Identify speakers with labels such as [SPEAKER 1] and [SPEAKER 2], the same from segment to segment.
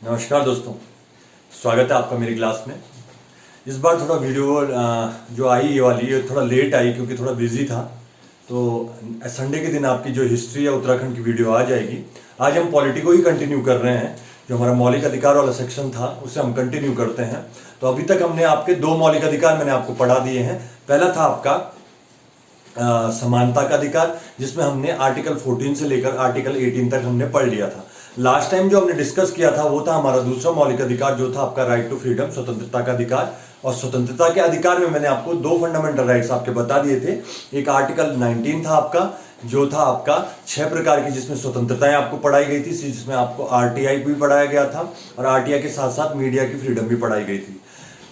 [SPEAKER 1] नमस्कार दोस्तों, स्वागत है आपका मेरी क्लास में। इस बार थोड़ा वीडियो जो आई ये वाली ये थोड़ा लेट आई क्योंकि थोड़ा बिजी था। तो संडे के दिन आपकी जो हिस्ट्री या उत्तराखंड की वीडियो आ जाएगी। आज हम पॉलिटी को ही कंटिन्यू कर रहे हैं। जो हमारा मौलिक अधिकार वाला सेक्शन था उसे हम कंटिन्यू करते हैं। तो अभी तक हमने आपके दो मौलिक अधिकार मैंने आपको पढ़ा दिए हैं। पहला था आपका समानता का अधिकार, जिसमें हमने आर्टिकल 14 से लेकर आर्टिकल 18 तक हमने पढ़ लिया था। लास्ट टाइम जो हमने डिस्कस किया था वो था हमारा दूसरा मौलिक अधिकार, जो था आपका राइट टू फ्रीडम, स्वतंत्रता का अधिकार। और स्वतंत्रता के अधिकार में मैंने आपको दो फंडामेंटल राइट्स आपके बता दिए थे। एक आर्टिकल 19 था आपका, जो था आपका 6 प्रकार की जिसमें स्वतंत्रताएं आपको पढ़ाई गई थी, जिसमें आपको आरटीआई भी पढ़ाया गया था और आरटीआई के साथ साथ मीडिया की फ्रीडम भी पढ़ाई गई थी।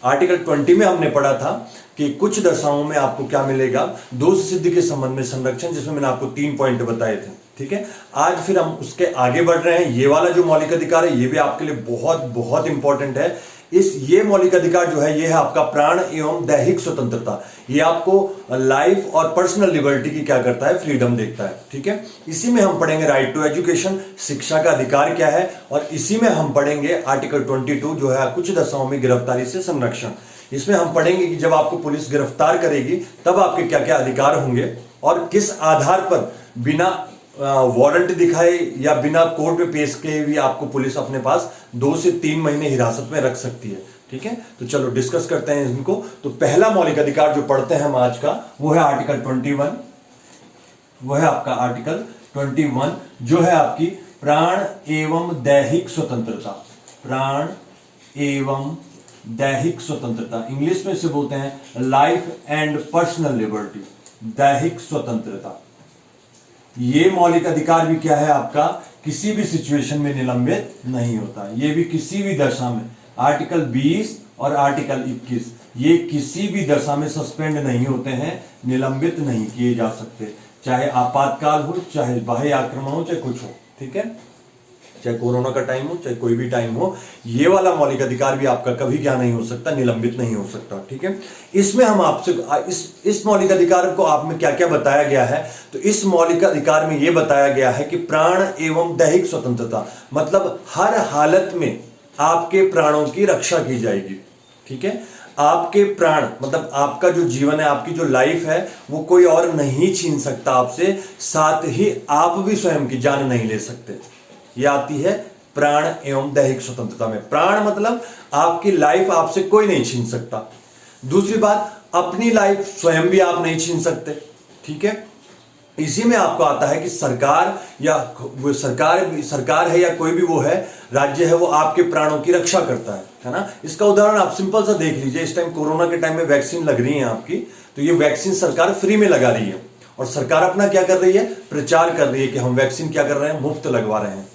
[SPEAKER 1] आर्टिकल 20 में हमने पढ़ा था कि कुछ दशाओं में आपको क्या मिलेगा, दोष सिद्धि के संबंध में संरक्षण, जिसमें मैंने आपको 3 पॉइंट बताए थे। ठीक है, आज फिर हम उसके आगे बढ़ रहे हैं। ये वाला जो मौलिक अधिकार है ये भी आपके लिए बहुत बहुत इंपॉर्टेंट है। ये मौलिक अधिकार जो है ये है आपका प्राण एवं दैहिक स्वतंत्रता। ये आपको लाइफ और पर्सनल लिबर्टी की क्या करता है, फ्रीडम देखता है। ठीक है, इसी में हम पढ़ेंगे राइट टू एजुकेशन, शिक्षा का अधिकार क्या है, और इसी में हम पढ़ेंगे आर्टिकल 22 जो है कुछ दशाओं में गिरफ्तारी से संरक्षण। इसमें हम पढ़ेंगे कि जब आपको पुलिस गिरफ्तार करेगी तब आपके क्या क्या अधिकार होंगे और किस आधार पर बिना वारंट दिखाए या बिना कोर्ट में पेश किए भी आपको पुलिस अपने पास 2 से 3 महीने हिरासत में रख सकती है। ठीक है, तो चलो डिस्कस करते हैं इनको। तो पहला मौलिक अधिकार जो पढ़ते हैं हम आज का वो है आर्टिकल 21। वो है आपका आर्टिकल 21 जो है आपकी प्राण एवं दैहिक स्वतंत्रता। प्राण एवं दैहिक स्वतंत्रता, इंग्लिश में इसे बोलते हैं लाइफ एंड पर्सनल लिबर्टी, दैहिक स्वतंत्रता। ये मौलिक अधिकार भी क्या है आपका, किसी भी सिचुएशन में निलंबित नहीं होता। ये भी किसी भी दशा में, आर्टिकल 20 और आर्टिकल 21 ये किसी भी दशा में सस्पेंड नहीं होते हैं, निलंबित नहीं किए जा सकते। चाहे आपातकाल हो, चाहे बाह्य आक्रमण हो, चाहे कुछ हो। ठीक है, चाहे कोरोना का टाइम हो, चाहे कोई भी टाइम हो, ये वाला मौलिक अधिकार भी आपका कभी क्या नहीं हो सकता, निलंबित नहीं हो सकता। ठीक है, इसमें हम आपसे इस मौलिक अधिकार को आप में क्या क्या बताया गया है, तो इस मौलिक अधिकार में यह बताया गया है कि प्राण एवं दैहिक स्वतंत्रता, मतलब हर हालत में आपके प्राणों की रक्षा की जाएगी। ठीक है, आपके प्राण मतलब आपका जो जीवन है, आपकी जो लाइफ है, वो कोई और नहीं छीन सकता आपसे, साथ ही आप भी स्वयं की जान नहीं ले सकते। ये आती है प्राण एवं दैहिक स्वतंत्रता में। प्राण मतलब आपकी लाइफ आपसे कोई नहीं छीन सकता। दूसरी बात, अपनी लाइफ स्वयं भी आप नहीं छीन सकते। ठीक है, इसी में आपको आता है कि सरकार या वो सरकार है या कोई भी वो है राज्य है, वो आपके प्राणों की रक्षा करता है ना। इसका उदाहरण आप सिंपल सा देख लीजिए। इस टाइम कोरोना के टाइम में वैक्सीन लग रही है आपकी, तो ये वैक्सीन सरकार फ्री में लगा रही है और सरकार अपना क्या कर रही है, प्रचार कर रही है कि हम वैक्सीन क्या कर रहे हैं, मुफ्त लगवा रहे हैं।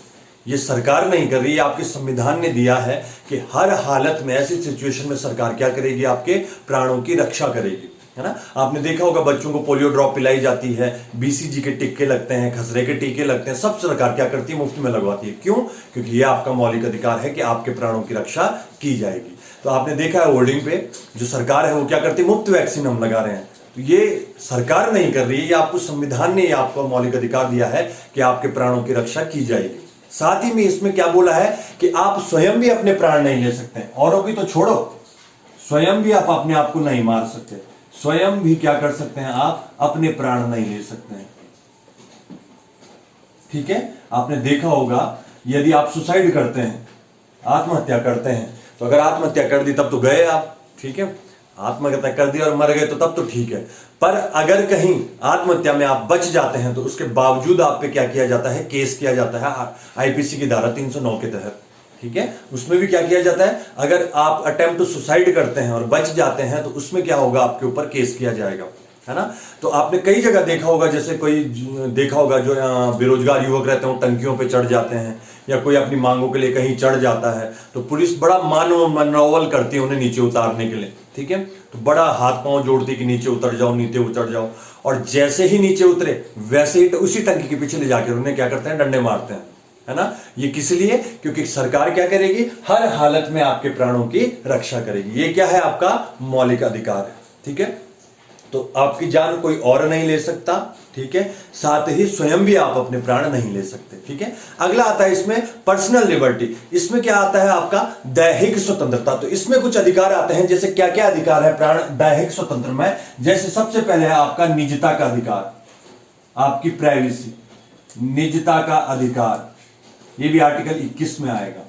[SPEAKER 1] ये सरकार नहीं कर रही है, आपके संविधान ने दिया है कि हर हालत में, ऐसी सिचुएशन में सरकार क्या करेगी, आपके प्राणों की रक्षा करेगी, है ना। आपने देखा होगा बच्चों को पोलियो ड्रॉप पिलाई जाती है, बीसीजी के टीके लगते हैं, खसरे के टीके लगते हैं, सब सरकार क्या करती है, मुफ्त में लगवाती है। क्यों? क्योंकि यह आपका मौलिक अधिकार है कि आपके प्राणों की रक्षा की जाएगी। तो आपने देखा है होर्डिंग पे जो सरकार है वो क्या करती है, मुफ्त वैक्सीन हम लगा रहे हैं। तो ये सरकार नहीं कर रही है, ये आपको संविधान ने आपको मौलिक अधिकार दिया है कि आपके प्राणों की रक्षा की जाएगी। साथ ही में इसमें क्या बोला है कि आप स्वयं भी अपने प्राण नहीं ले सकते, औरों की तो छोड़ो, स्वयं भी आप अपने आप को नहीं मार सकते, स्वयं भी क्या कर सकते हैं, आप अपने प्राण नहीं ले सकते हैं। ठीक है, आपने देखा होगा यदि आप सुसाइड करते हैं, आत्महत्या करते हैं, तो अगर आत्महत्या कर दी तब तो गए आप। ठीक है, आत्महत्या कर दी और मर गए तो तब तो ठीक है, पर अगर कहीं आत्महत्या में आप बच जाते हैं तो उसके बावजूद आप पे क्या किया जाता है, केस किया जाता है आईपीसी की धारा 309 के तहत। ठीक है, उसमें भी क्या किया जाता है, अगर आप अटेम्प्ट टू सुसाइड करते हैं और बच जाते हैं तो उसमें क्या होगा, आपके ऊपर केस किया जाएगा, है ना। तो आपने कई जगह देखा होगा, जैसे कोई देखा होगा जो बेरोजगार युवक रहते हैं, टंकियों पे चढ़ जाते हैं या कोई अपनी मांगों के लिए कहीं चढ़ जाता है, तो पुलिस बड़ा मनोबल करती है उन्हें नीचे उतारने के लिए। ठीक है, तो बड़ा हाथ पांव जोड़ती कि नीचे उतर जाओ, नीचे उतर जाओ, और जैसे ही नीचे उतरे वैसे ही उसी टंकी के पीछे ले जाकर उन्हें क्या करते हैं, डंडे मारते हैं, है ना। ये किस लिए? क्योंकि सरकार क्या करेगी, हर हालत में आपके प्राणों की रक्षा करेगी। ये क्या है, आपका मौलिक अधिकार है। ठीक है, तो आपकी जान कोई और नहीं ले सकता, ठीक है, साथ ही स्वयं भी आप अपने प्राण नहीं ले सकते, ठीक है। अगला आता है इसमें पर्सनल लिबर्टी। इसमें क्या आता है आपका दैहिक स्वतंत्रता। तो इसमें कुछ अधिकार आते हैं, जैसे क्या क्या अधिकार है प्राण दैहिक स्वतंत्र में। जैसे सबसे पहले है आपका निजता का अधिकार, आपकी प्राइवेसी, निजता का अधिकार, ये भी आर्टिकल 21 में आएगा।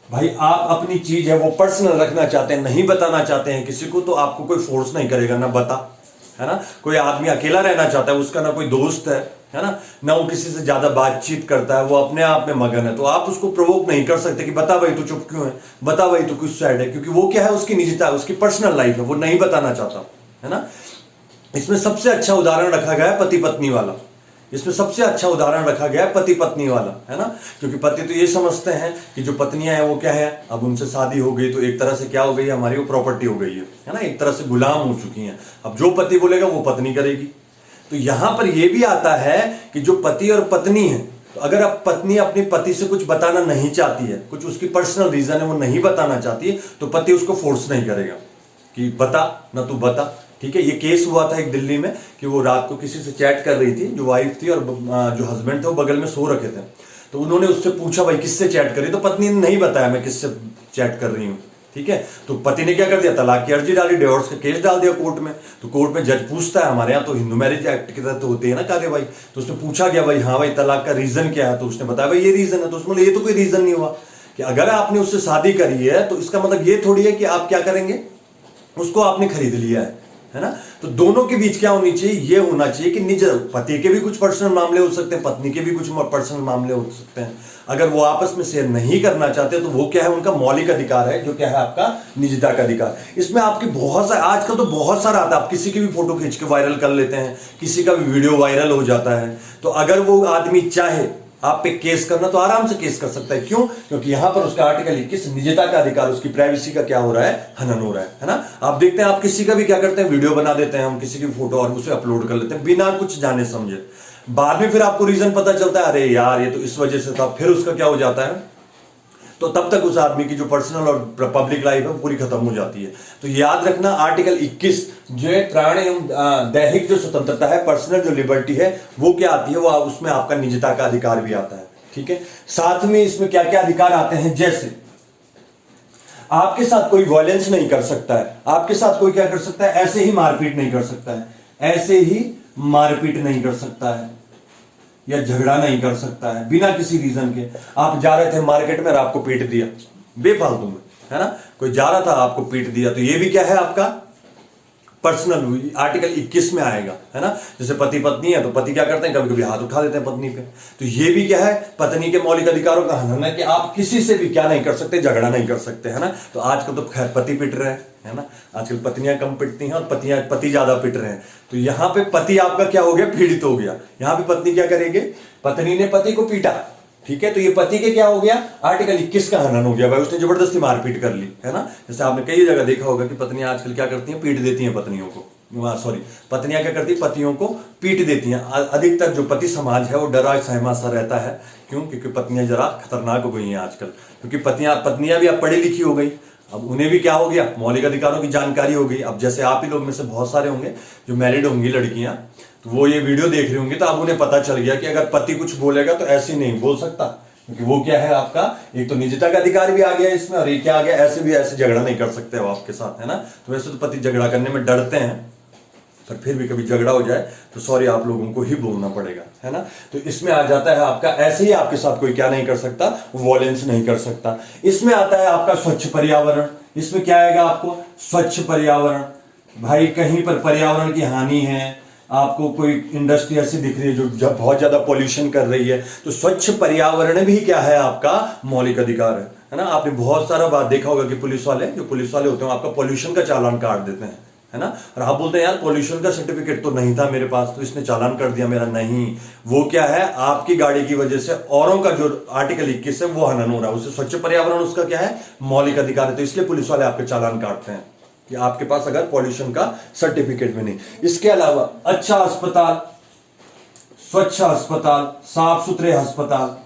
[SPEAKER 1] भाई आप अपनी चीज है वो पर्सनल रखना चाहते हैं, नहीं बताना चाहते हैं किसी को, तो आपको कोई फोर्स नहीं करेगा ना बता, है ना। कोई आदमी अकेला रहना चाहता है, उसका ना कोई दोस्त है ना, ना वो किसी से ज्यादा बातचीत करता है, वो अपने आप में मगन है, तो आप उसको प्रोवोक नहीं कर सकते कि बता भाई तू चुप क्यों है, बता भाई तू कुछ सैड है, क्योंकि वो क्या है, उसकी निजता है, उसकी पर्सनल लाइफ है, वो नहीं बताना चाहता, है ना। इसमें सबसे अच्छा उदाहरण रखा गया है पति पत्नी वाला। इसमें सबसे अच्छा उदाहरण रखा गया है पति पत्नी वाला, है ना। क्योंकि पति तो ये समझते हैं कि जो पत्नियां हैं वो क्या है, अब उनसे शादी हो गई तो एक तरह से क्या हो गई, हमारी वो प्रॉपर्टी हो गई है ना, एक तरह से गुलाम हो चुकी हैं। अब जो पति बोलेगा वो पत्नी करेगी। तो यहां पर यह भी आता है कि जो पति और पत्नी है, तो अगर अब पत्नी अपने पति से कुछ बताना नहीं चाहती है, कुछ उसकी पर्सनल रीजन है वो नहीं बताना चाहती है, तो पति उसको फोर्स नहीं करेगा कि बता ना, तू बता, ठीक है। ये केस हुआ था एक दिल्ली में कि वो रात को किसी से चैट कर रही थी, जो वाइफ थी, और जो हस्बैंड थे वो बगल में सो रखे थे। तो उन्होंने उससे पूछा भाई किससे चैट करी, तो पत्नी ने नहीं बताया मैं किससे चैट कर रही हूँ, ठीक है। तो पति ने क्या कर दिया, तलाक की अर्जी डाली, डिवोर्स का केस डाल दिया कोर्ट में। तो कोर्ट में जज पूछता है, हमारे यहाँ तो हिंदू मैरिज एक्ट के तहत तो होती है ना कार्यवाही, तो उसने पूछा गया भाई हाँ भाई तलाक का रीजन क्या है, तो उसने बताया भाई ये रीजन है। तो उसने बोला ये तो कोई रीजन नहीं हुआ कि अगर आपने उससे शादी करी है तो इसका मतलब ये थोड़ी है कि आप क्या करेंगे, उसको आपने खरीद लिया है ना। तो दोनों के बीच क्या होनी चाहिए, ये होना चाहिए कि निज, पति के भी कुछ पर्सनल मामले हो सकते हैं, पत्नी के भी कुछ पर्सनल मामले हो सकते हैं। अगर वो आपस में शेयर नहीं करना चाहते तो वो क्या है, उनका मौलिक अधिकार है, जो क्या है आपका निजता का अधिकार। इसमें आपकी बहुत सारा, आजकल तो बहुत सारा आता है, आप किसी की भी फोटो खींच के वायरल कर लेते हैं, किसी का भी वीडियो वायरल हो जाता है। तो अगर वो आदमी चाहे आप पे केस करना तो आराम से केस कर सकता है। क्यों? क्योंकि यहां पर उसका आर्टिकल 21 निजता का अधिकार, उसकी प्राइवेसी का क्या हो रहा है, हनन हो रहा है ना। आप देखते हैं आप किसी का भी क्या करते हैं, वीडियो बना देते हैं हम किसी की फोटो और उसे अपलोड कर लेते हैं बिना कुछ जाने समझे। बाद में फिर आपको रीजन पता चलता है, अरे यार ये तो इस वजह से था, फिर उसका क्या हो जाता है, तो तब तक उस आदमी की जो पर्सनल और पब्लिक लाइफ है पूरी खत्म हो जाती है। तो याद रखना आर्टिकल 21 जो है प्राण एवं दैहिक जो स्वतंत्रता है, पर्सनल जो लिबर्टी है, वो क्या आती है, वो उसमें आपका निजता का अधिकार भी आता है, ठीक है। साथ में इसमें क्या क्या अधिकार आते हैं, जैसे आपके साथ कोई वायलेंस नहीं कर सकता है, आपके साथ कोई क्या कर सकता है, ऐसे ही मारपीट नहीं कर सकता है, ऐसे ही मारपीट नहीं कर सकता है, या झगड़ा नहीं कर सकता है बिना किसी रीजन के। आप जा रहे थे मार्केट में और आपको पीट दिया बेफालतू में, है ना, कोई जा रहा था आपको पीट दिया, तो ये भी क्या है आपका पर्सनल, आर्टिकल 21 में आएगा, है ना। जैसे पति पत्नी है तो पति क्या करते हैं, कभी कभी हाथ उठा देते हैं पत्नी पे, तो ये भी क्या है, पत्नी के मौलिक अधिकारों का हनन है कि आप किसी से भी क्या नहीं कर सकते, झगड़ा नहीं कर सकते, है ना। तो आजकल तो खैर पति पिट रहे हैं, है ना, आजकल पत्नियां कम पिटती हैं और पति ज्यादा पिट रहे हैं। तो यहां पे पति आपका क्या हो गया, पीड़ित हो गया। यहां पे पत्नी क्या करेगी, पत्नी ने पति को पीटा, ठीक है, तो ये पति के क्या हो गया, आर्टिकल 21 का हनन हो गया भाई, उसने जबरदस्ती मारपीट कर ली, है ना। जैसे आपने कई जगह देखा होगा कि पत्नियां आजकल क्या करती हैं, पीट देती हैं पत्नियों को, सॉरी पत्नियां क्या करती हैं, पतियों को पीट देती हैं। अधिकतर जो पति समाज है वो डरा सहमा सा रहता है। क्यों? क्योंकि पत्नियां जरा खतरनाक हो गई हैं आजकल, क्योंकि पत्नियां भी अब पढ़ी लिखी हो गई, अब उन्हें भी क्या हो गया, मौलिक अधिकारों की जानकारी हो गई। अब जैसे आप ही लोग में से बहुत सारे होंगे जो मैरिड होंगी लड़कियां, तो वो ये वीडियो देख रही होंगी, तो अब उन्हें पता चल गया कि अगर पति कुछ बोलेगा तो ऐसे नहीं बोल सकता, क्योंकि वो क्या है आपका, एक तो निजता का अधिकार भी आ गया इसमें, और ये क्या आ गया, ऐसे भी ऐसे झगड़ा नहीं कर सकते हो आपके साथ, है ना। तो वैसे तो पति झगड़ा करने में डरते हैं, पर फिर भी कभी झगड़ा हो जाए तो सॉरी आप लोगों को ही बोलना पड़ेगा, है ना। तो इसमें आ जाता है आपका, ऐसे ही आपके साथ कोई क्या नहीं कर सकता, वॉयलेंस नहीं कर सकता। इसमें आता है आपका स्वच्छ पर्यावरण। इसमें क्या आएगा आपको, स्वच्छ पर्यावरण। भाई कहीं पर पर्यावरण की हानि है, आपको कोई इंडस्ट्री ऐसी दिख रही है जो बहुत ज्यादा पॉल्यूशन कर रही है, तो स्वच्छ पर्यावरण भी क्या है आपका मौलिक अधिकार है ना। आपने बहुत सारा बात देखा होगा कि पुलिस वाले होते हैं आपका पॉल्यूशन का चालान काट देते हैं, है ना, और आप बोलते हैं यार पॉल्यूशन का सर्टिफिकेट तो नहीं था मेरे पास, तो इसने चालान कर दिया मेरा। नहीं, वो क्या है, आपकी गाड़ी की वजह से औरों का जो आर्टिकल 21 है वो हनन हो रहा है, उससे स्वच्छ पर्यावरण उसका क्या है, मौलिक अधिकार है। तो इसलिए पुलिस वाले आपके चालान काटते हैं कि आपके पास अगर पॉल्यूशन का सर्टिफिकेट भी नहीं। इसके अलावा अच्छा अस्पताल, स्वच्छ अस्पताल, साफ सुथरे अस्पताल,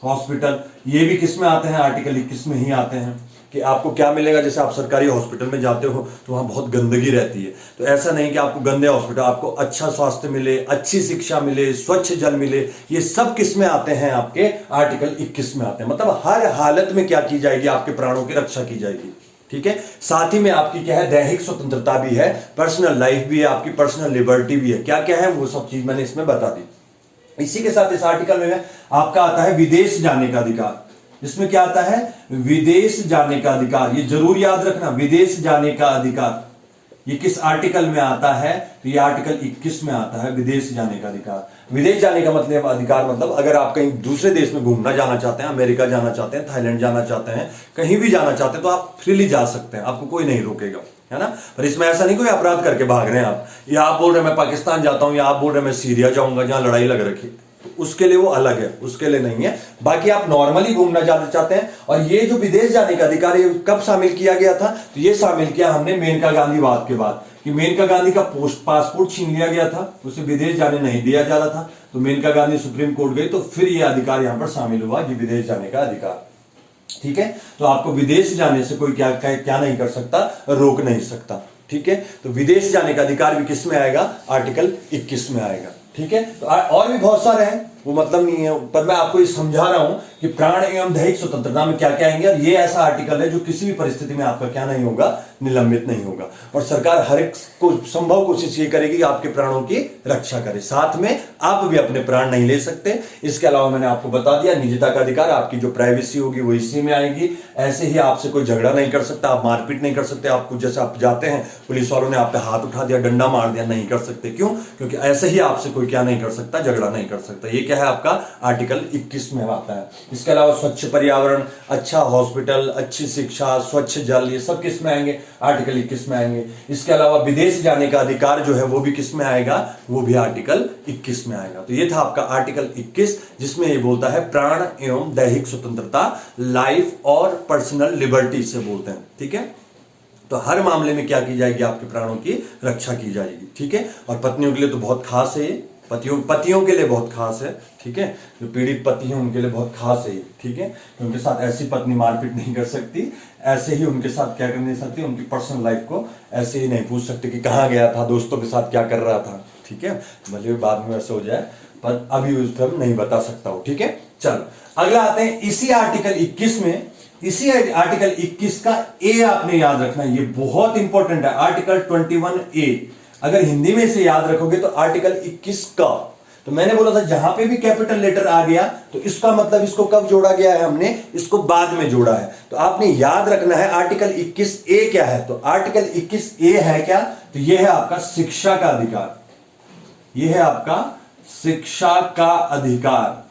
[SPEAKER 1] हॉस्पिटल, ये भी किस में आते हैं, आर्टिकल 21 में ही आते हैं, कि आपको क्या मिलेगा, जैसे आप सरकारी हॉस्पिटल में जाते हो तो वहां बहुत गंदगी रहती है, तो ऐसा नहीं कि आपको गंदे हॉस्पिटल, आपको अच्छा स्वास्थ्य मिले, अच्छी शिक्षा मिले, स्वच्छ जल मिले, ये सब किस में आते हैं, आपके आर्टिकल 21 में आते हैं। मतलब हर हालत में क्या की जाएगी, आपके प्राणों की रक्षा की जाएगी। ठीक है, साथ ही में आपकी क्या है, दैहिक स्वतंत्रता भी है, पर्सनल लाइफ भी है, आपकी पर्सनल लिबर्टी भी है। क्या क्या है वो सब चीज मैंने इसमें बता दी। इसी के साथ इस आर्टिकल में आपका आता है विदेश जाने का अधिकार। इसमें क्या आता है, विदेश जाने का अधिकार। ये जरूर याद रखना, विदेश जाने का अधिकार ये किस आर्टिकल में आता है, तो ये आर्टिकल 21 में आता है, विदेश जाने का अधिकार। विदेश जाने का मतलब अधिकार मतलब अगर आप कहीं दूसरे देश में घूमना जाना चाहते हैं, अमेरिका जाना चाहते हैं, थाईलैंड जाना चाहते हैं, कहीं भी जाना चाहते हैं, तो आप फ्रीली जा सकते हैं, आपको कोई नहीं रोकेगा, है ना। पर इसमें ऐसा नहीं कोई अपराध करके भाग रहे हैं आप, या आप बोल रहे हैं मैं पाकिस्तान जाता हूं, या आप बोल रहे हैं मैं सीरिया जाऊंगा जहां लड़ाई लग रखी है, तो उसके लिए वो अलग है, उसके लिए नहीं है। बाकी आप नॉर्मली घूमना जाना चाहते हैं। और ये जो विदेश जाने का अधिकार ये कब शामिल किया गया था, तो ये शामिल किया हमने मेनका गांधी वाद के बाद, कि मेनका गांधी का पासपोर्ट छीन लिया गया था, उसे विदेश जाने नहीं दिया जा रहा था, तो मेनका गांधी सुप्रीम कोर्ट गई, तो फिर ये अधिकार यहां पर शामिल हुआ, ये विदेश जाने का अधिकार। ठीक है, तो आपको विदेश जाने से कोई क्या नहीं कर सकता, रोक नहीं सकता। ठीक है, तो विदेश जाने का अधिकार भी किस में आएगा, आर्टिकल 21 में आएगा। ठीक है, तो और भी बहुत सारे हैं, वो मतलब नहीं है, पर मैं आपको ये समझा रहा हूं कि प्राण एवं दैहिक स्वतंत्रता में क्या क्या आएंगे। और ये ऐसा आर्टिकल है जो किसी भी परिस्थिति में आपका क्या नहीं होगा, निलंबित नहीं होगा। और सरकार हर एक को संभव कोशिश ये करेगी कि आपके प्राणों की रक्षा करे, साथ में आप भी अपने प्राण नहीं ले सकते। इसके अलावा मैंने आपको बता दिया निजता का अधिकार, आपकी जो प्राइवेसी होगी वो इसी में आएगी। ऐसे ही आपसे कोई झगड़ा नहीं कर सकता, आप मारपीट नहीं कर सकते, आपको जैसे आप जाते हैं पुलिस वालों ने आप पे हाथ उठा दिया, डंडा मार दिया, नहीं कर सकते। क्यों? क्योंकि ऐसे ही आपसे कोई क्या नहीं कर सकता, झगड़ा नहीं कर सकता। ये क्या है, आपका आर्टिकल 21 में आता है। इसके अलावा स्वच्छ पर्यावरण, अच्छा हॉस्पिटल, अच्छी शिक्षा, स्वच्छ जल, ये सब किस में आएंगे, आर्टिकल 21 में आएंगे। इसके अलावा विदेश जाने का अधिकार जो है वो भी किस में आएगा, वो भी आर्टिकल 21 में आएगा। तो ये था आपका आर्टिकल 21, जिसमें ये बोलता है प्राण एवं दैहिक स्वतंत्रता, लाइफ और पर्सनल लिबर्टी से बोलते हैं। ठीक है, तो हर मामले में क्या की जाएगी, आपके प्राणों की रक्षा की जाएगी। ठीक है, और पत्नियों के लिए तो बहुत खास है ये, पतियों के लिए बहुत खास है। ठीक है, जो पीड़ित पति हैं उनके लिए बहुत खास है। ठीक है, उनके साथ ऐसी पत्नी मारपीट नहीं कर सकती, ऐसे ही उनके साथ क्या कर नहीं सकती, उनकी पर्सनल लाइफ को ऐसे ही नहीं पूछ सकते कि कहाँ गया था, दोस्तों के साथ क्या कर रहा था। ठीक है, भले बाद में वैसे हो जाए, पर अभी उस पर नहीं बता सकता हूँ। ठीक है, चलो अगला आते हैं इसी आर्टिकल 21 में। इसी आर्टिकल 21 का ए आपने याद रखना, ये बहुत इंपॉर्टेंट है। आर्टिकल 21A अगर हिंदी में इसे याद रखोगे तो आर्टिकल 21 का, तो मैंने बोला था जहां पे भी कैपिटल लेटर आ गया तो इसका मतलब इसको कब जोड़ा गया है, हमने इसको बाद में जोड़ा है। तो आपने याद रखना है आर्टिकल 21A क्या है। तो आर्टिकल 21A है क्या, तो यह है आपका शिक्षा का अधिकार। यह है आपका शिक्षा का अधिकार,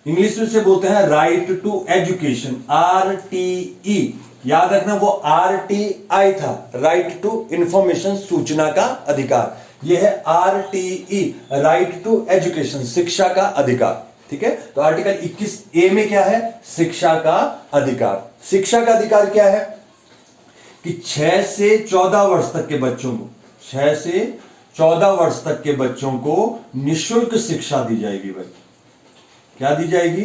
[SPEAKER 1] इंग्लिश में से बोलते हैं राइट टू एजुकेशन, RTE। याद रखना वो RTI था, राइट टू इंफॉर्मेशन, सूचना का अधिकार। यह है RTE, राइट टू एजुकेशन, शिक्षा का अधिकार। ठीक है, तो आर्टिकल 21A में क्या है, शिक्षा का अधिकार। शिक्षा का अधिकार क्या है कि 6 से 14 वर्ष तक के बच्चों को, 6 से 14 वर्ष तक के बच्चों को निःशुल्क शिक्षा दी जाएगी। भाई क्या दी जाएगी,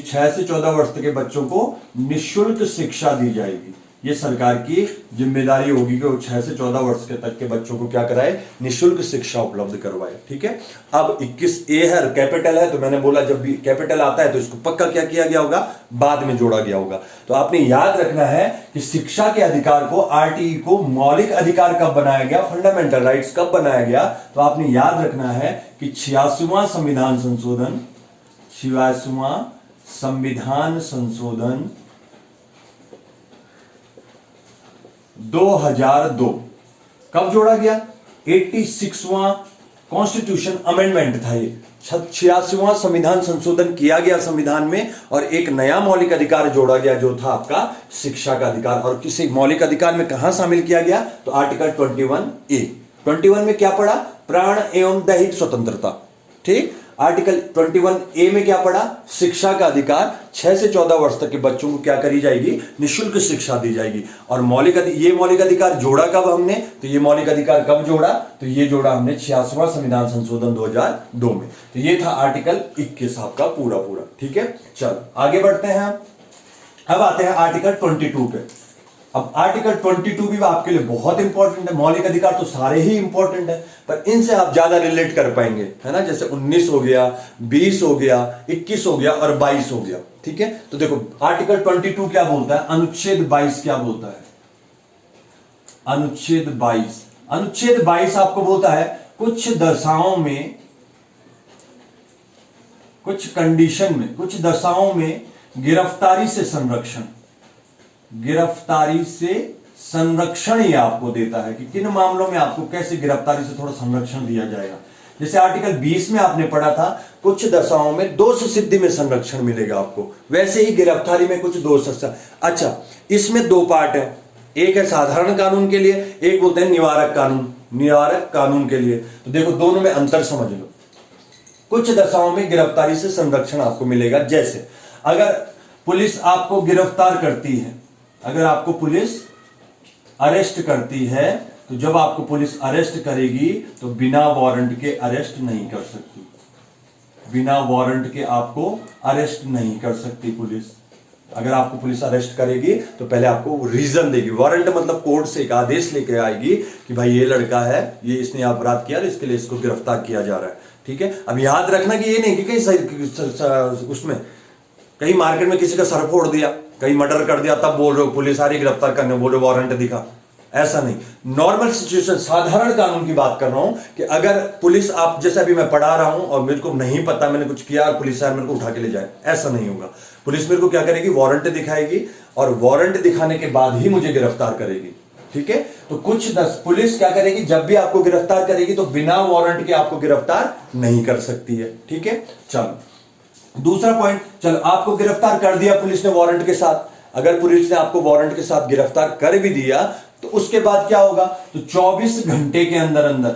[SPEAKER 1] 6 से 14 वर्ष तक के बच्चों को निःशुल्क शिक्षा दी जाएगी। ये सरकार की जिम्मेदारी होगी कि वो 6 से 14 वर्ष के तक के बच्चों को क्या कराए, निःशुल्क शिक्षा उपलब्ध करवाए। ठीक है, अब 21A है, कैपिटल है, तो मैंने बोला जब भी कैपिटल आता है तो इसको पक्का क्या किया गया होगा, बाद में जोड़ा गया होगा। तो आपने याद रखना है कि शिक्षा के अधिकार को, RTE को मौलिक अधिकार कब बनाया गया, फंडामेंटल राइट्स कब बनाया गया। तो आपने याद रखना है कि 86वां संविधान संशोधन, 86वां संविधान संशोधन 2002 कब जोड़ा गया, 86वां कॉन्स्टिट्यूशन अमेंडमेंट था ये। 86वां संविधान संशोधन किया गया संविधान में, और एक नया मौलिक अधिकार जोड़ा गया जो था आपका शिक्षा का अधिकार। और किसी मौलिक अधिकार में कहां शामिल किया गया, तो आर्टिकल 21A। 21 में क्या पढ़ा, प्राण एवं दैहिक स्वतंत्रता। ठीक, आर्टिकल 21A में क्या पढ़ा, शिक्षा का अधिकार, 6 से 14 वर्ष तक के बच्चों को क्या करी जाएगी, निःशुल्क शिक्षा दी जाएगी। और ये मौलिक अधिकार जोड़ा कब हमने, तो ये मौलिक अधिकार कब जोड़ा, तो ये जोड़ा हमने 86वां संविधान संशोधन 2002 में। तो ये था आर्टिकल 21 आपका पूरा। ठीक है, चलो आगे बढ़ते हैं हम। अब आते हैं आर्टिकल 22 पे। अब आर्टिकल 22 भी आपके लिए बहुत इंपॉर्टेंट है। मौलिक अधिकार तो सारे ही इंपॉर्टेंट है, पर इनसे आप ज्यादा रिलेट कर पाएंगे, है ना। जैसे 19 हो गया, 20 हो गया, 21 हो गया और 22 हो गया, ठीक है। तो देखो आर्टिकल 22 क्या बोलता है, अनुच्छेद 22 क्या बोलता है, अनुच्छेद 22, अनुच्छेद 22 आपको बोलता है कुछ दशाओं में, कुछ कंडीशन में, कुछ दशाओं में गिरफ्तारी से संरक्षण, गिरफ्तारी से संरक्षण ये आपको देता है कि किन मामलों में आपको कैसे गिरफ्तारी से थोड़ा संरक्षण दिया जाएगा। जैसे आर्टिकल 20 में आपने पढ़ा था कुछ दशाओं में दोष सिद्धि में संरक्षण मिलेगा आपको, वैसे ही गिरफ्तारी में कुछ दोष। अच्छा, इसमें दो पार्ट है, एक है साधारण कानून के लिए, एक बोलते हैं निवारक कानून, निवारक कानून के लिए। तो देखो दोनों में अंतर समझ लो। कुछ दशाओं में गिरफ्तारी से संरक्षण आपको मिलेगा, जैसे अगर पुलिस आपको गिरफ्तार करती है, अगर आपको पुलिस अरेस्ट करती है, तो जब आपको पुलिस अरेस्ट करेगी तो बिना वारंट के अरेस्ट नहीं कर सकती, बिना वारंट के आपको अरेस्ट नहीं कर सकती पुलिस। अगर आपको पुलिस अरेस्ट करेगी तो पहले आपको रीजन देगी, वारंट मतलब कोर्ट से एक आदेश लेके आएगी कि भाई ये लड़का है, ये इसने अपराध किया, इसके लिए इसको गिरफ्तार किया जा रहा है, ठीक है। अब याद रखना कि ये नहीं कि कहीं उसमें कहीं मार्केट में किसी का सर फोड़ दिया, कहीं मर्डर कर दिया, तब बोल रहे हो पुलिस आ रही गिरफ्तार करने, बोल रहे हो वारंट दिखा, ऐसा नहीं। नॉर्मल सिचुएशन, साधारण कानून की बात कर रहा हूं कि अगर पुलिस, आप जैसे अभी मैं पढ़ा रहा हूं और मेरे को नहीं पता मैंने कुछ किया और पुलिस आए मेरे को उठा के ले जाए, ऐसा नहीं होगा। पुलिस मेरे को क्या करेगी, वारंट दिखाएगी और वारंट दिखाने के बाद ही मुझे गिरफ्तार करेगी, ठीक है। तो पुलिस क्या करेगी, जब भी आपको गिरफ्तार करेगी तो बिना वारंट के आपको गिरफ्तार नहीं कर सकती है, ठीक है। चलो दूसरा पॉइंट, चलो आपको गिरफ्तार कर दिया पुलिस ने वारंट के साथ, अगर पुलिस ने आपको वारंट के साथ गिरफ्तार कर भी दिया तो उसके बाद क्या होगा, तो 24 घंटे के अंदर अंदर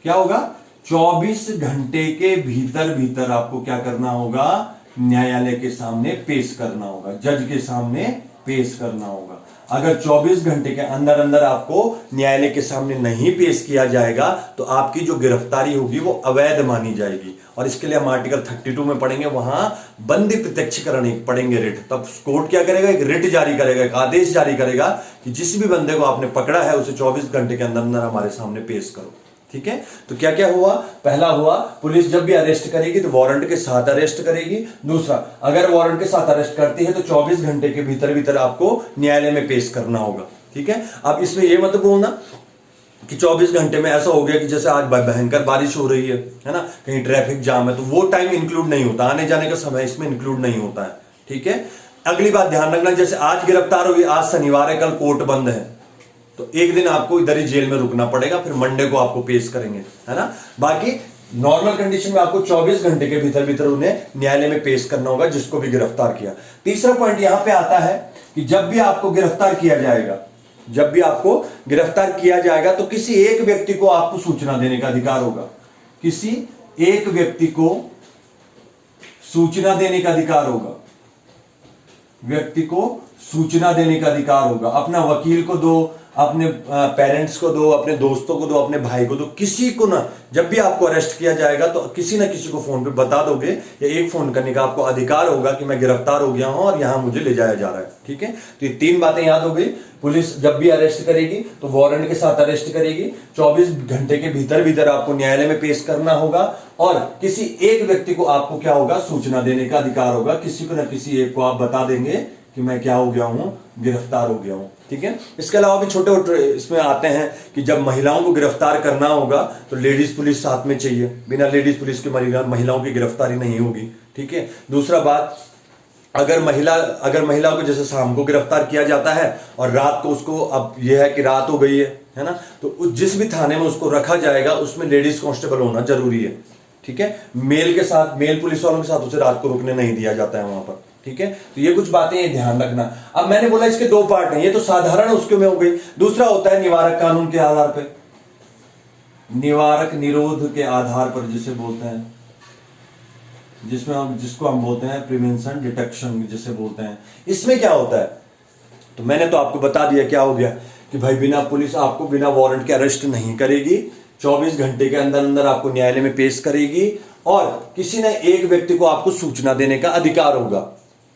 [SPEAKER 1] क्या होगा, 24 घंटे के भीतर भीतर आपको क्या करना होगा, न्यायालय के सामने पेश करना होगा, जज के सामने पेश करना होगा। अगर 24 घंटे के अंदर अंदर आपको न्यायालय के सामने नहीं पेश किया जाएगा तो आपकी जो गिरफ्तारी होगी वो अवैध मानी जाएगी। और इसके लिए हम आर्टिकल 32 में पढ़ेंगे, वहां बंदी प्रत्यक्षीकरण पढ़ेंगे, रिट। तब कोर्ट क्या करेगा, एक रिट जारी करेगा, एक आदेश जारी करेगा कि जिस भी बंदे को आपने पकड़ा है उसे 24 घंटे के अंदर अंदर हमारे सामने पेश करो, ठीक है। तो क्या क्या हुआ, पहला हुआ पुलिस जब भी अरेस्ट करेगी तो वारंट के साथ अरेस्ट करेगी। दूसरा, अगर वारंट के साथ अरेस्ट करती है तो 24 घंटे के भीतर भीतर आपको न्यायालय में पेश करना होगा, ठीक है। अब इसमें यह मत बोलना कि 24 घंटे में ऐसा हो गया कि जैसे आज भयंकर बारिश हो रही है ना, कहीं ट्रैफिक जाम है, तो वो टाइम इंक्लूड नहीं होता, आने जाने का समय इसमें इंक्लूड नहीं होता है, ठीक है। अगली बात ध्यान रखना, जैसे आज गिरफ्तार हुई, आज शनिवार है, कल कोर्ट बंद है, तो एक दिन आपको इधर ही जेल में रुकना पड़ेगा, फिर मंडे को आपको पेश करेंगे, है ना। बाकी नॉर्मल कंडीशन में आपको 24 घंटे के भीतर भीतर उन्हें न्यायालय में पेश करना होगा जिसको भी गिरफ्तार किया। तीसरा पॉइंट यहां पे आता है कि जब भी आपको गिरफ्तार किया जाएगा, जब भी आपको गिरफ्तार किया जाएगा तो किसी एक व्यक्ति को आपको सूचना देने का अधिकार होगा, किसी एक व्यक्ति को सूचना देने का अधिकार होगा, व्यक्ति को सूचना देने का अधिकार होगा। अपना वकील को दो, अपने पेरेंट्स को दो, अपने दोस्तों को दो, अपने भाई को दो, किसी को ना, जब भी आपको अरेस्ट किया जाएगा तो किसी ना किसी को फोन पे बता दोगे, या एक फोन करने का आपको अधिकार होगा कि मैं गिरफ्तार हो गया हूं और यहां मुझे ले जाया जा रहा है, ठीक है। तो ये तीन बातें याद हो गई। पुलिस जब भी अरेस्ट करेगी तो वारंट के साथ अरेस्ट करेगी, 24 घंटे के भीतर भीतर आपको न्यायालय में पेश करना होगा, और किसी एक व्यक्ति को आपको क्या होगा, सूचना देने का अधिकार होगा। किसी को ना किसी एक को आप बता देंगे कि मैं क्या हो गया हूं, गिरफ्तार हो गया हूं, ठीक है। इसके अलावा भी छोटे छोटे इसमें आते हैं कि जब महिलाओं को गिरफ्तार करना होगा तो लेडीज पुलिस साथ में चाहिए, बिना लेडीज पुलिस के महिलाओं की गिरफ्तारी नहीं होगी, ठीक है। दूसरा बात, अगर महिला को जैसे शाम को गिरफ्तार किया जाता है और रात को उसको, अब यह है कि रात हो गई है ना, तो जिस भी थाने में उसको रखा जाएगा उसमें लेडीज कांस्टेबल होना जरूरी है, ठीक है। मेल के साथ, मेल पुलिस वालों के साथ उसे रात को रुकने नहीं दिया जाता है वहां पर, ठीक है। तो ये कुछ बातें ये ध्यान रखना। अब मैंने बोला इसके दो पार्ट हैं, ये तो साधारण उसके में हो गई। दूसरा होता है निवारक कानून के आधार पर, निवारक निरोध के आधार पर जिसे बोलते हैं, जिसको हम बोलते हैं प्रिवेंशन डिटेक्शन जिसे बोलते हैं। इसमें क्या होता है, तो मैंने तो आपको बता दिया क्या हो गया कि भाई बिना पुलिस आपको बिना वारंट के अरेस्ट नहीं करेगी, 24 घंटे के अंदर अंदर आपको न्यायालय में पेश करेगी, और किसी न एक व्यक्ति को आपको सूचना देने का अधिकार होगा।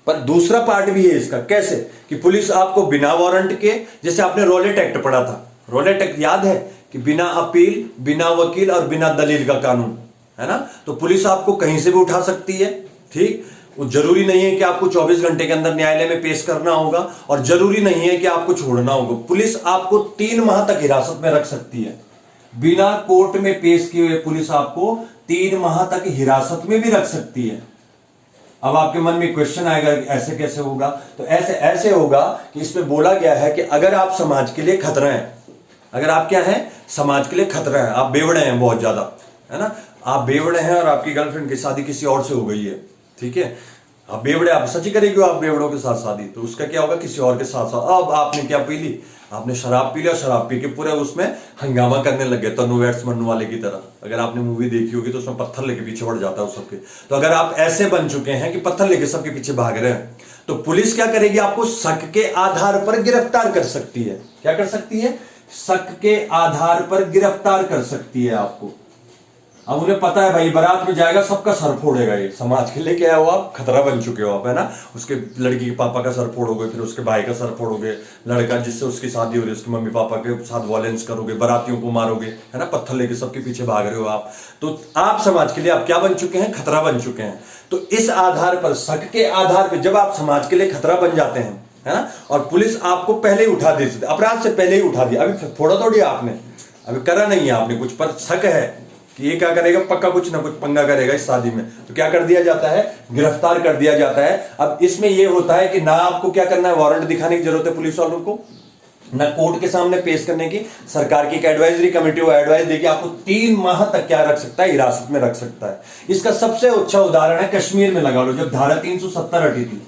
[SPEAKER 1] पर दूसरा पार्ट भी है इसका। कैसे? कि पुलिस आपको बिना वारंट के, जैसे आपने रॉलेट एक्ट पढ़ा था, रॉलेट एक्ट याद है कि बिना अपील, बिना वकील और बिना दलील का कानून है ना। तो पुलिस आपको कहीं से भी उठा सकती है, ठीक। वो जरूरी नहीं है कि आपको 24 घंटे के अंदर न्यायालय में पेश करना होगा, और जरूरी नहीं है कि आपको छोड़ना होगा। पुलिस आपको 3 माह तक हिरासत में रख सकती है। बिना कोर्ट में पेश किए हुए पुलिस आपको 3 माह तक हिरासत में भी रख सकती है। अब आपके मन में क्वेश्चन आएगा ऐसे कैसे होगा? तो ऐसे होगा कि इसमें बोला गया है कि अगर आप समाज के लिए खतरा हैं, अगर आप क्या है, समाज के लिए खतरा है, आप बेवड़े हैं बहुत ज्यादा, है ना, आप बेवड़े हैं और आपकी गर्लफ्रेंड की शादी किसी और से हो गई है, ठीक है, आप बेवड़े, आप सच्ची करेगी आप बेवड़ों के साथ शादी, तो उसका क्या होगा, किसी और के साथ साथ। अब आपने क्या पी ली, आपने शराब पी लिया, शराब पी के पूरे उसमें हंगामा करने लगे तन्नू वैट्स मन्नू वाले की तरह। अगर आपने मूवी देखी होगी तो उसमें पत्थर लेके पीछे बढ़ जाता है सबके। तो अगर आप ऐसे बन चुके हैं कि पत्थर लेके सबके पीछे भाग रहे हैं, तो पुलिस क्या करेगी, आपको शक के आधार पर गिरफ्तार कर सकती है। क्या कर सकती है? शक के आधार पर गिरफ्तार कर सकती है आपको। अब उन्हें पता है भाई बारात में जाएगा सबका सर फोड़ेगा, ये समाज के लिए क्या है, वो आप खतरा बन चुके हो आप, है ना। उसके लड़की के पापा का सर फोड़ोगे, फिर उसके भाई का सर फोड़ोगे, लड़का जिससे उसकी शादी हो रही है उसके मम्मी पापा के साथ वायलेंस करोगे, बारातियों को मारोगे, है ना, पत्थर लेके सबके पीछे भाग रहे हो आप। तो आप समाज के लिए आप क्या बन चुके हैं, खतरा बन चुके हैं। तो इस आधार पर, शक के आधार पर जब आप समाज के लिए खतरा बन जाते हैं, है ना, और पुलिस आपको पहले ही उठा देती है, अपराध से पहले ही उठा दिया, अभी फोड़ा थोड़ी आपने, अभी करा नहीं है आपने कुछ, पर शक है कि ये क्या करेगा, पक्का कुछ ना कुछ पंगा करेगा इस शादी में, तो क्या कर दिया जाता है, गिरफ्तार कर दिया जाता है। अब इसमें यह होता है कि ना आपको क्या करना है, वारंट दिखाने की जरूरत है पुलिस वालों को, ना कोर्ट के सामने पेश करने की। सरकार की एक एडवाइजरी कमेटी वो एडवाइस देगी, आपको 3 माह तक क्या रख सकता है, हिरासत में रख सकता है। इसका सबसे अच्छा उदाहरण है कश्मीर में, लगा लो, जब धारा 370 हटी थी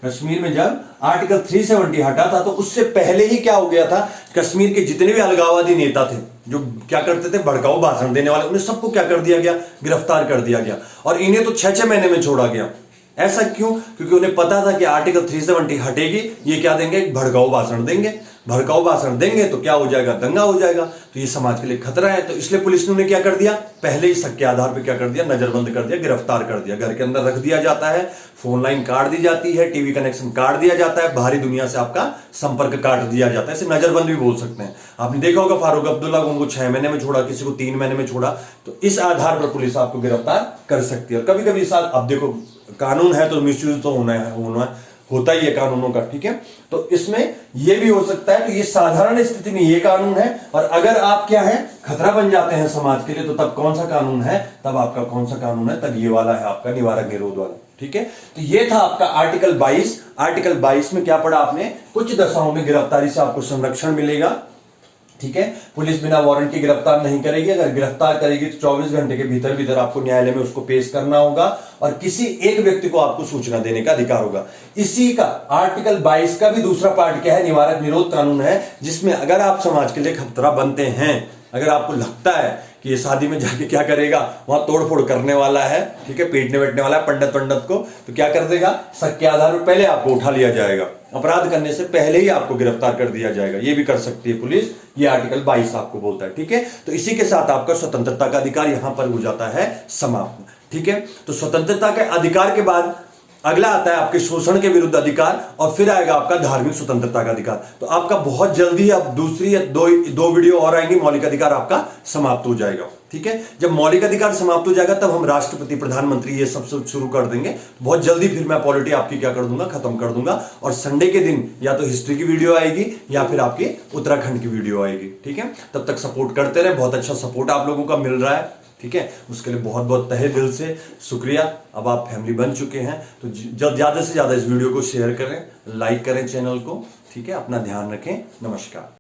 [SPEAKER 1] कश्मीर में, जब आर्टिकल 370 हटा था, तो उससे पहले ही क्या हो गया था, कश्मीर के जितने भी अलगाववादी नेता थे जो क्या करते थे, भड़काऊ भाषण देने वाले, उन्हें सबको क्या कर दिया गया, गिरफ्तार कर दिया गया। और इन्हें तो 6-6 महीने में छोड़ा गया। ऐसा क्यों? क्योंकि उन्हें पता था कि आर्टिकल 370 हटेगी, ये क्या देंगे, भड़काऊ भाषण देंगे, भड़काऊ भाषण देंगे तो क्या हो जाएगा, दंगा हो जाएगा, तो ये समाज के लिए खतरा है। तो इसलिए पुलिस ने उन्हें क्या कर दिया, पहले ही शक के आधार पर क्या कर दिया, नजरबंद कर दिया, गिरफ्तार कर दिया, घर के अंदर रख दिया जाता है, फोन लाइन काट दी जाती है, टीवी कनेक्शन काट दिया जाता है, बाहरी दुनिया से आपका संपर्क काट दिया जाता है। इसे नजरबंद भी बोल सकते हैं। आपने देखा होगा फारूक अब्दुल्ला को, उनको 6 महीने में छोड़ा, किसी को 3 महीने में छोड़ा। तो इस आधार पर पुलिस आपको गिरफ्तार कर सकती है। और कभी कभी साथ, अब देखो कानून है तो मिसयूज तो होता ही है कानूनों का, ठीक है। तो इसमें यह भी हो सकता है कि ये साधारण स्थिति में ये कानून है, और अगर आप क्या है, खतरा बन जाते हैं समाज के लिए, तो तब कौन सा कानून है, तब आपका कौन सा कानून है, तब ये वाला है आपका निवारक निरोध वाला, ठीक है। तो ये था आपका आर्टिकल 22। आर्टिकल 22 में क्या पढ़ा आपने, कुछ दशाओं में गिरफ्तारी से आपको संरक्षण मिलेगा, ठीक है। पुलिस बिना वारंट के गिरफ्तार नहीं करेगी, अगर गिरफ्तार करेगी तो 24 घंटे के भीतर भीतर आपको न्यायालय में उसको पेश करना होगा, और किसी एक व्यक्ति को आपको सूचना देने का अधिकार होगा। इसी का आर्टिकल 22 का भी दूसरा पार्ट क्या है, निवारक निरोध कानून है, जिसमें अगर आप समाज के लिए खतरा बनते हैं, अगर आपको लगता है कि ये शादी में जाके क्या करेगा, वहां तोड़फोड़ करने वाला है, ठीक है, पीटने बैठने वाला है पंडित को, तो क्या कर देगा, शक के आधार पर पहले आपको उठा लिया जाएगा, अपराध करने से पहले ही आपको गिरफ्तार कर दिया जाएगा। ये भी कर सकती है पुलिस, ये आर्टिकल 22 आपको बोलता है, ठीक है। तो इसी के साथ आपका स्वतंत्रता का अधिकार यहां पर हो जाता है समाप्त, ठीक है। तो स्वतंत्रता के अधिकार के बाद अगला आता है आपके शोषण के विरुद्ध अधिकार, और फिर आएगा आपका धार्मिक स्वतंत्रता का अधिकार। तो आपका बहुत जल्दी अब दूसरी या दो वीडियो और आएंगी, मौलिक अधिकार आपका समाप्त हो जाएगा, ठीक है। जब मौलिक अधिकार समाप्त हो जाएगा तब हम राष्ट्रपति, प्रधानमंत्री ये सब शुरू कर देंगे बहुत जल्दी। फिर मैं पॉलिटी आपकी क्या कर दूंगा, खत्म कर दूंगा। और संडे के दिन या तो हिस्ट्री की वीडियो आएगी या फिर आपकी उत्तराखंड की वीडियो आएगी, ठीक है। तब तक सपोर्ट करते रहे, बहुत अच्छा सपोर्ट आप लोगों का मिल रहा है, ठीक है। उसके लिए बहुत बहुत तहे दिल से शुक्रिया। अब आप फैमिली बन चुके हैं, तो ज्यादा से ज्यादा इस वीडियो को शेयर करें, लाइक करें चैनल को, ठीक है। अपना ध्यान रखें, नमस्कार।